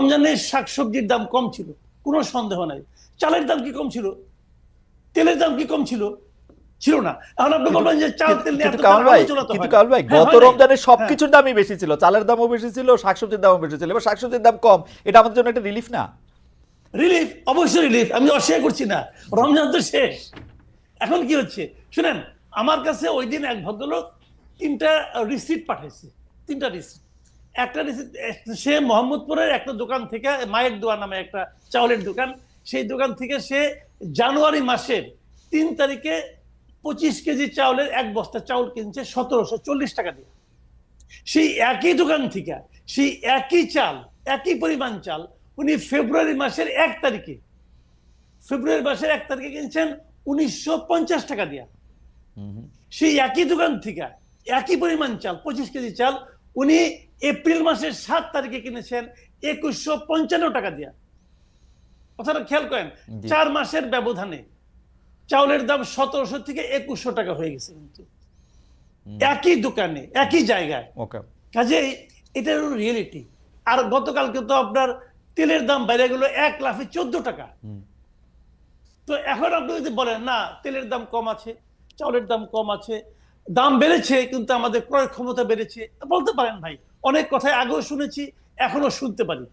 রমজানে শাকসবজির দাম কম ছিল, কোনো সন্দেহ নাই। চালের দাম কি কম ছিল? তেলের দাম কি কম ছিল? ছিল না। এখন আপনি কিন্তু বলবেন যে চাল তেল নিয়ে কিন্তু এত কামাল ভাই, আলোচনা তো কিন্তু হয় না। কামাল ভাই, হ্যাঁ, গত হয় নাই। রমজানে হ্যাঁ, সবকিছুর দামই বেশি ছিল, চালের দামও বেশি ছিল, শাকসবজির দামও বেশি ছিল। এবার শাকসবজির দাম কম, এটা আমাদের জন্য একটা রিলিফ না? রিলিফ, অবশ্যই রিলিফ, আমি অস্বীকার করছি না। রমজান তো শেষ, এখন কি হচ্ছে শুনেন। আমার কাছে ওই দিন এক ভদ্রলোক 3টা রিসিট পাঠাইছে, 3টা রিসিট। একটা রিসিট সে মোহাম্মদপুরের একটা দোকান থেকে, মায়ের দোয়া নামে একটা চাউলের দোকান, সেই দোকান থেকে সে জানুয়ারি মাসের 3 তারিখে 25 কেজি চাউলের এক বস্তা চাউল কিনছে 1740 টাকা দিয়ে। সেই একই দোকান থেকে সেই একই চাল, একই পরিমাণ চাল উনি ফেব্রুয়ারি মাসের 1 তারিখে, কিনছেন 1950 টাকা দিয়া। সেই একই দোকান থেকে একই পরিমাণ চাল, 25 কেজি চাল, উনি এপ্রিল মাসের 7 তারিখে কিনেছেন 2155 টাকা দিয়া। কথাটা খেয়াল করেন, 4 মাসের ব্যবধানে চাউলের দাম 1700 থেকে 2100 টাকা হয়ে গেছে, কিন্তু একই দোকানে একই জায়গায়। ওকে। কাজেই এটা হলো রিয়েলিটি। আর গতকালকে তো আপনার তেলের দাম বেড়ে গেল 1 লাফে 14 টাকা। তো এখন আপনি যদি বলেন না তেলের দাম কম আছে, চাউলের দাম কম আছে, দাম বেড়েছে কিন্তু আমাদের ক্রয় ক্ষমতা বেড়েছে, বলতে পারেন ভাই। অনেক কথাই আগেও শুনেছি, এখনো শুনতে পারি।